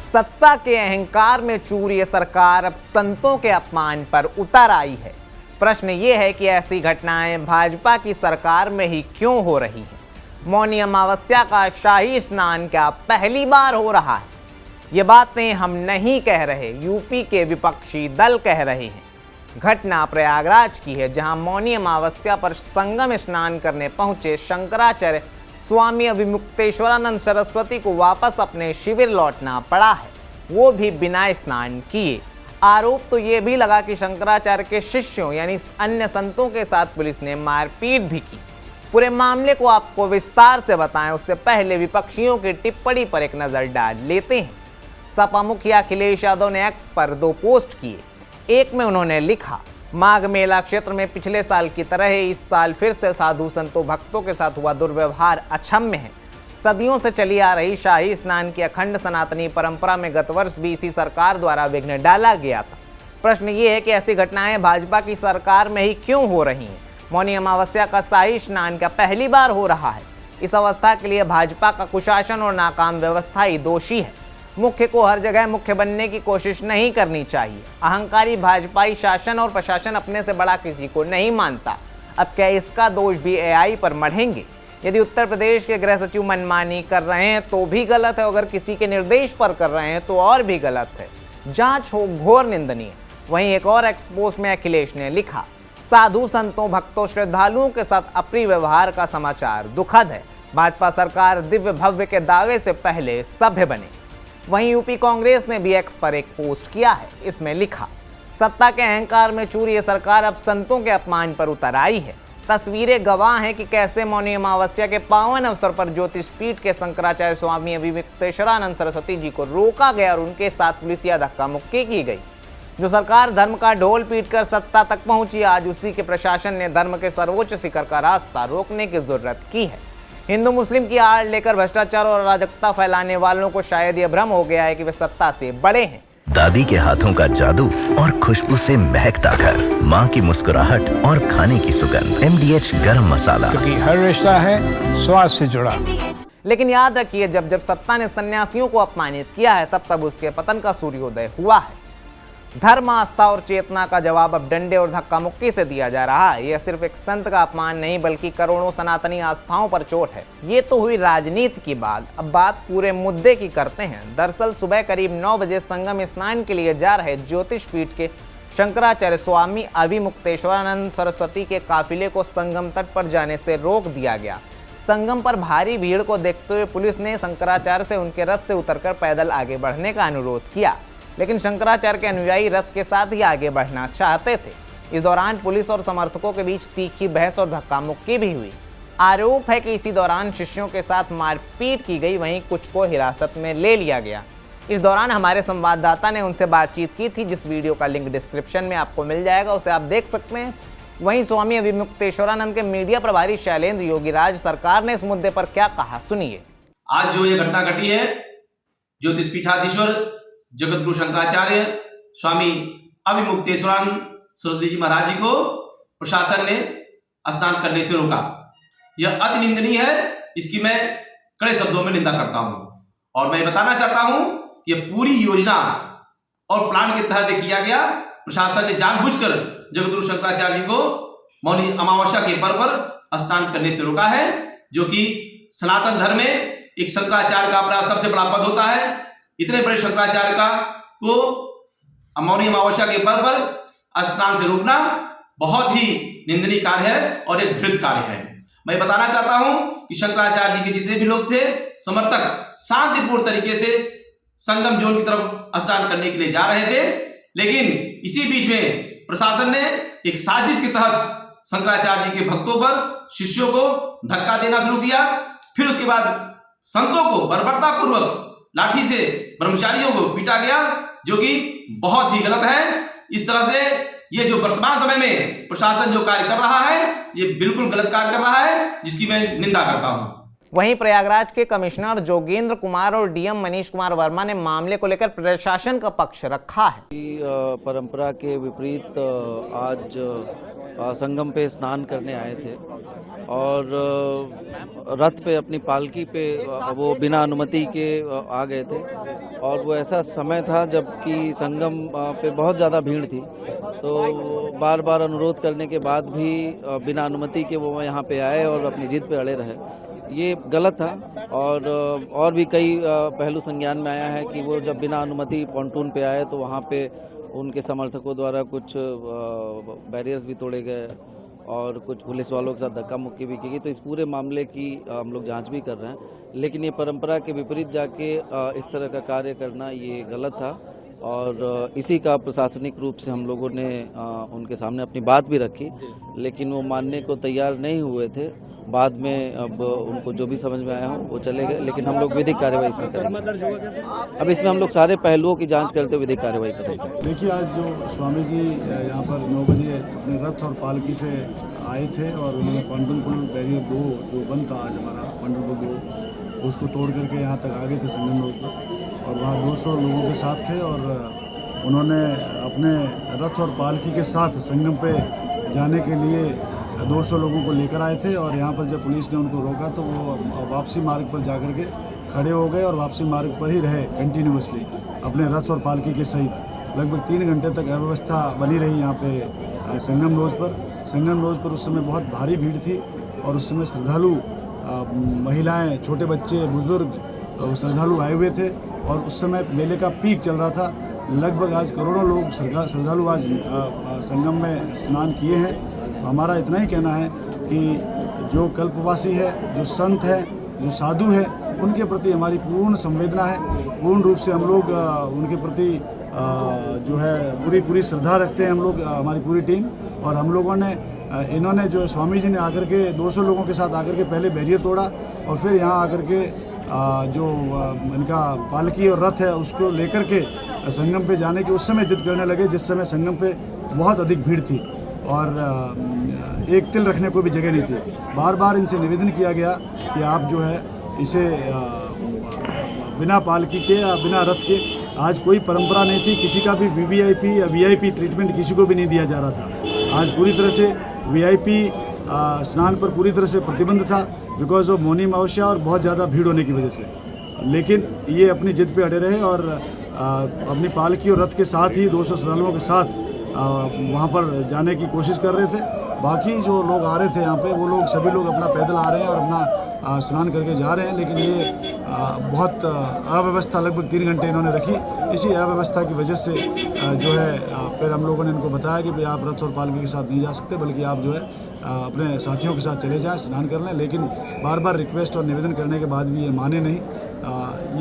सत्ता के अहंकार में चूर ये सरकार अब संतों के अपमान पर उतर आई है। प्रश्न ये है कि ऐसी घटनाएं भाजपा की सरकार में ही क्यों हो रही हैं? मौनी अमावस्या का शाही स्नान क्या पहली बार हो रहा है? ये बातें हम नहीं कह रहे, यूपी के विपक्षी दल कह रहे हैं। घटना प्रयागराज की है, जहां मौनी अमावस्या पर संगम स्नान करने पहुंचे शंकराचार्य स्वामी अभिमुक्तेश्वरानंद सरस्वती को वापस अपने शिविर लौटना पड़ा है, वो भी बिना स्नान किए। आरोप तो ये भी लगा कि शंकराचार्य के शिष्यों यानी अन्य संतों के साथ पुलिस ने मारपीट भी की। पूरे मामले को आपको विस्तार से बताएं उससे पहले विपक्षियों की टिप्पणी पर एक नजर डाल लेते हैं। सपा मुखिया अखिलेश यादव ने एक्स पर 2 पोस्ट किए। एक में उन्होंने लिखा, माघ मेला क्षेत्र में पिछले साल की तरह इस साल फिर से साधु संतों भक्तों के साथ हुआ दुर्व्यवहार अक्षम्य है। सदियों से चली आ रही शाही स्नान की अखंड सनातनी परंपरा में गत वर्ष भी इसी सरकार द्वारा विघ्न डाला गया था। प्रश्न ये है कि ऐसी घटनाएं भाजपा की सरकार में ही क्यों हो रही हैं? मौनी अमावस्या का शाही स्नान क्या पहली बार हो रहा है? इस अवस्था के लिए भाजपा का कुशासन और नाकाम व्यवस्था ही दोषी है। मुख्य को हर जगह मुख्य बनने की कोशिश नहीं करनी चाहिए। अहंकारी भाजपाई शासन और प्रशासन अपने से बड़ा किसी को नहीं मानता। अब क्या इसका दोष भी एआई पर मढ़ेंगे? यदि उत्तर प्रदेश के गृह सचिव मनमानी कर रहे हैं तो भी गलत है, अगर किसी के निर्देश पर कर रहे हैं तो और भी गलत है। जांच हो घोर निंदनीय। वहीं एक और एक्सपोज में अखिलेश ने लिखा, साधु संतों भक्तों श्रद्धालुओं के साथ अप्रिय व्यवहार का समाचार दुखद है। भाजपा सरकार दिव्य भव्य के दावे से पहले सभ्य बने। वहीं यूपी कांग्रेस ने भी एक्स पर एक पोस्ट किया है। इसमें लिखा, सत्ता के अहंकार में चूर ये सरकार अब संतों के अपमान पर उतर आई है। तस्वीरें गवाह हैं कि कैसे मौनी अमावस्या के पावन अवसर पर ज्योतिष पीठ के शंकराचार्य स्वामी अभिमुक्तेश्वरानंद सरस्वती जी को रोका गया और उनके साथ पुलिस या धक्का मुक्की की गई। जो सरकार धर्म का ढोल पीट कर सत्ता तक पहुंची, आज उसी के प्रशासन ने धर्म के सर्वोच्च शिखर का रास्ता रोकने की जरूरत की है। हिंदू मुस्लिम की आड़ लेकर भ्रष्टाचार और अराजकता फैलाने वालों को शायद यह भ्रम हो गया है कि वे सत्ता से बड़े हैं। दादी के हाथों का जादू और खुशबू से महकता घर, माँ की मुस्कुराहट और खाने की सुगंध। MDH गरम मसाला, क्योंकि हर रिश्ता है स्वाद से जुड़ा। लेकिन याद रखिए, जब जब सत्ता ने सन्यासियों को अपमानित किया है, तब तब उसके पतन का सूर्योदय हुआ है। धर्म, आस्था और चेतना का जवाब अब डंडे और धक्का मुक्की से दिया जा रहा है। यह सिर्फ एक संत का अपमान नहीं, बल्कि करोड़ों सनातनी आस्थाओं पर चोट है। ये तो हुई राजनीति की बात। अब बात पूरे मुद्दे की करते हैं। दरअसल सुबह करीब 9 बजे संगम स्नान के लिए जा रहे ज्योतिष पीठ के शंकराचार्य स्वामी अभिमुक्तेश्वरानंद सरस्वती के काफिले को संगम तट पर जाने से रोक दिया गया। संगम पर भारी भीड़ को देखते हुए पुलिस ने शंकराचार्य से उनके रथ से उतरकर पैदल आगे बढ़ने का अनुरोध किया, लेकिन शंकराचार्य के अनुयायी रथ के साथ ही आगे बढ़ना चाहते थे। इस दौरान पुलिस और समर्थकों के बीच तीखी बहस और धक्का मुक्की भी हुई। आरोप है कि इसी दौरान शिष्यों के साथ मारपीट की गई, वहीं कुछ को हिरासत में ले लिया गया। इस दौरान हमारे संवाददाता ने उनसे बातचीत की थी, जिस वीडियो का लिंक डिस्क्रिप्शन में आपको मिल जाएगा, उसे आप देख सकते हैं। वहीं स्वामी अभिमुक्तेश्वरानंद के मीडिया प्रभारी शैलेंद्र योगीराज सरकार ने इस मुद्दे पर क्या कहा, सुनिए। आज जो ये घटना घटी है, ज्योतिष पीठाधीश्वर जगतगुरु शंकराचार्य स्वामी अभिमुक्तेश्वरानंद सरस्वती जी महाराज जी को प्रशासन ने स्नान करने से रोका। यह अति निंदनीय है। इसकी मैं कड़े शब्दों में निंदा करता हूं और मैं बताना चाहता हूं कि यह पूरी योजना और प्लान के तहत किया गया। प्रशासन ने जानबूझकर जगतगुरु शंकराचार्य जी को मौनी अमावस्या के पर्व पर स्नान करने से रोका है, जो कि सनातन धर्म में एक शंकराचार्य का अपना सबसे बड़ा पद होता है। इतने बड़े शंकराचार्य का को मौनी अमावस्या के पर्व पर स्नान से रोकना बहुत ही निंदनीय कार्य है और एक घृणित कार्य है। मैं बताना चाहता हूं कि शंकराचार्य जी के जितने भी लोग थे, समर्थक शांतिपूर्ण तरीके से संगम जोन की तरफ स्नान करने के लिए जा रहे थे, लेकिन इसी बीच में प्रशासन ने एक साजिश के तहत शंकराचार्य जी के भक्तों पर, शिष्यों को धक्का देना शुरू किया। फिर उसके बाद संतों को बर्बरतापूर्वक लाठी से ब्रह्मचारियों को पीटा गया, जो कि बहुत ही गलत है। इस तरह से ये जो वर्तमान समय में प्रशासन जो कार्य कर रहा है, ये बिल्कुल गलत कार्य कर रहा है, जिसकी मैं निंदा करता हूं। वहीं प्रयागराज के कमिश्नर जोगेंद्र कुमार और डीएम मनीष कुमार वर्मा ने मामले को लेकर प्रशासन का पक्ष रखा है। परंपरा के विपरीत आज संगम पे स्नान करने आए थे और रथ पे अपनी पालकी पे वो बिना अनुमति के आ गए थे और वो ऐसा समय था जबकि संगम पे बहुत ज़्यादा भीड़ थी, तो बार बार अनुरोध करने के बाद भी बिना अनुमति के वो यहाँ पे आए और अपनी जिद पे अड़े रहे। ये गलत था और भी कई पहलू संज्ञान में आया है कि वो जब बिना अनुमति पॉन्टून पे आए तो वहाँ पे उनके समर्थकों द्वारा कुछ बैरियर्स भी तोड़े गए और कुछ पुलिस वालों के साथ धक्का मुक्की भी की गई। तो इस पूरे मामले की हम लोग जांच भी कर रहे हैं, लेकिन ये परंपरा के विपरीत जाके इस तरह का कार्य करना ये गलत था और इसी का प्रशासनिक रूप से हम लोगों ने उनके सामने अपनी बात भी रखी, लेकिन वो मानने को तैयार नहीं हुए थे। बाद में अब उनको जो भी समझ में आया हो वो चले गए, लेकिन हम लोग विधिक कार्यवाही इसमें करेंगे। अब इसमें हम लोग सारे पहलुओं की जांच करते हुए विधिक कार्यवाही करेंगे। देखिए, आज जो स्वामी जी यहाँ पर 9 बजे अपने रथ और पालकी से आए थे और उन्होंने पॉन्टून पुल बैरियर 2 जो बंद था आज हमारा पॉन्टून पुल 2 उसको तोड़ करके यहाँ तक आ गए थे संगम रोड पर और वहाँ 200 लोगों के साथ थे और उन्होंने अपने रथ और पालकी के साथ संगम पे जाने के लिए 200 लोगों को लेकर आए थे और यहाँ पर जब पुलिस ने उनको रोका तो वो वापसी मार्ग पर जाकर के खड़े हो गए और वापसी मार्ग पर ही रहे कंटिन्यूसली अपने रथ और पालकी के सहित। लगभग 3 घंटे तक अव्यवस्था बनी रही यहाँ पे संगम रोड पर। संगम रोड पर उस समय बहुत भारी भीड़ थी और उस समय श्रद्धालु महिलाएं, छोटे बच्चे, बुजुर्ग श्रद्धालु आए हुए थे और उस समय मेले का पीक चल रहा था। लगभग आज करोड़ों लोग श्रद्धालु आज संगम में स्नान किए हैं। हमारा इतना ही कहना है कि जो कल्पवासी है, जो संत है, जो साधु है, उनके प्रति हमारी पूर्ण संवेदना है। पूर्ण रूप से हम लोग उनके प्रति जो है पूरी श्रद्धा रखते हैं हम लोग, हमारी पूरी टीम। और हम लोगों ने इन्होंने जो स्वामी जी ने आकर के 200 लोगों के साथ आकर के पहले बैरियर तोड़ा और फिर यहाँ आकर के जो इनका पालकी और रथ है उसको लेकर के संगम पे जाने की उस समय जिद करने लगे जिस समय संगम पे बहुत अधिक भीड़ थी और एक तिल रखने को भी जगह नहीं थी। बार बार इनसे निवेदन किया गया कि आप जो है इसे बिना पालकी के या बिना रथ के, आज कोई परंपरा नहीं थी, किसी का भी वीवीआईपी या वीआईपी ट्रीटमेंट किसी को भी नहीं दिया जा रहा था। आज पूरी तरह से वीआईपी स्नान पर पूरी तरह से प्रतिबंध था बिकॉज ऑफ मौनी अमावस्या और बहुत ज़्यादा भीड़ होने की वजह से। लेकिन ये अपनी जिद पे अड़े रहे और अपनी पालकी और रथ के साथ ही 200 श्रद्धालुओं के साथ वहाँ पर जाने की कोशिश कर रहे थे। बाकी जो लोग आ रहे थे यहाँ पे वो लोग सभी लोग अपना पैदल आ रहे हैं और अपना स्नान करके जा रहे हैं, लेकिन ये बहुत अव्यवस्था लगभग 3 घंटे इन्होंने रखी। इसी अव्यवस्था की वजह से जो है फिर हम लोगों ने इनको बताया कि भाई आप रथ और पालकी के साथ नहीं जा सकते, बल्कि आप जो है अपने साथियों के साथ चले जाएं, स्नान कर लें। लेकिन बार बार रिक्वेस्ट और निवेदन करने के बाद भी ये माने नहीं।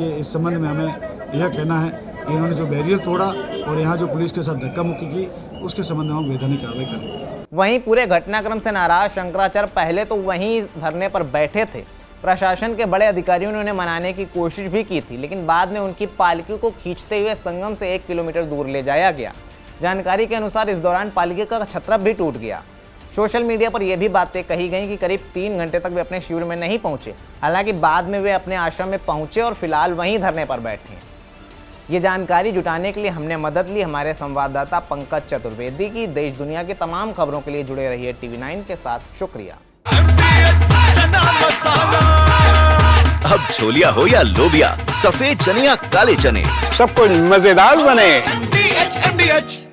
ये इस संबंध में हमें यह कहना है कि इन्होंने जो बैरियर तोड़ा और यहाँ जो पुलिस के साथ धक्का मुक्की की उसके संबंध में हम वैधानिक कार्रवाई करेंगे। वहीं पूरे घटनाक्रम से नाराज शंकराचार्य पहले तो वहीं धरने पर बैठे थे। प्रशासन के बड़े अधिकारियों ने उन्हें मनाने की कोशिश भी की थी, लेकिन बाद में उनकी पालकी को खींचते हुए संगम से 1 किलोमीटर दूर ले जाया गया। जानकारी के अनुसार इस दौरान पालकी का छतरा भी टूट गया। सोशल मीडिया पर यह भी बातें कही गई कि करीब 3 घंटे तक वे अपने शिविर में नहीं पहुंचे। हालांकि बाद में वे अपने आश्रम में पहुंचे और फिलहाल वहीं धरने पर बैठे। ये जानकारी जुटाने के लिए हमने मदद ली हमारे संवाददाता पंकज चतुर्वेदी की। देश दुनिया की तमाम खबरों के लिए जुड़े रहिए TV9 के साथ। शुक्रिया। अब छोलिया हो या लोबिया, सफेद चने या काले चने, सब कुछ मजेदार बने। MDH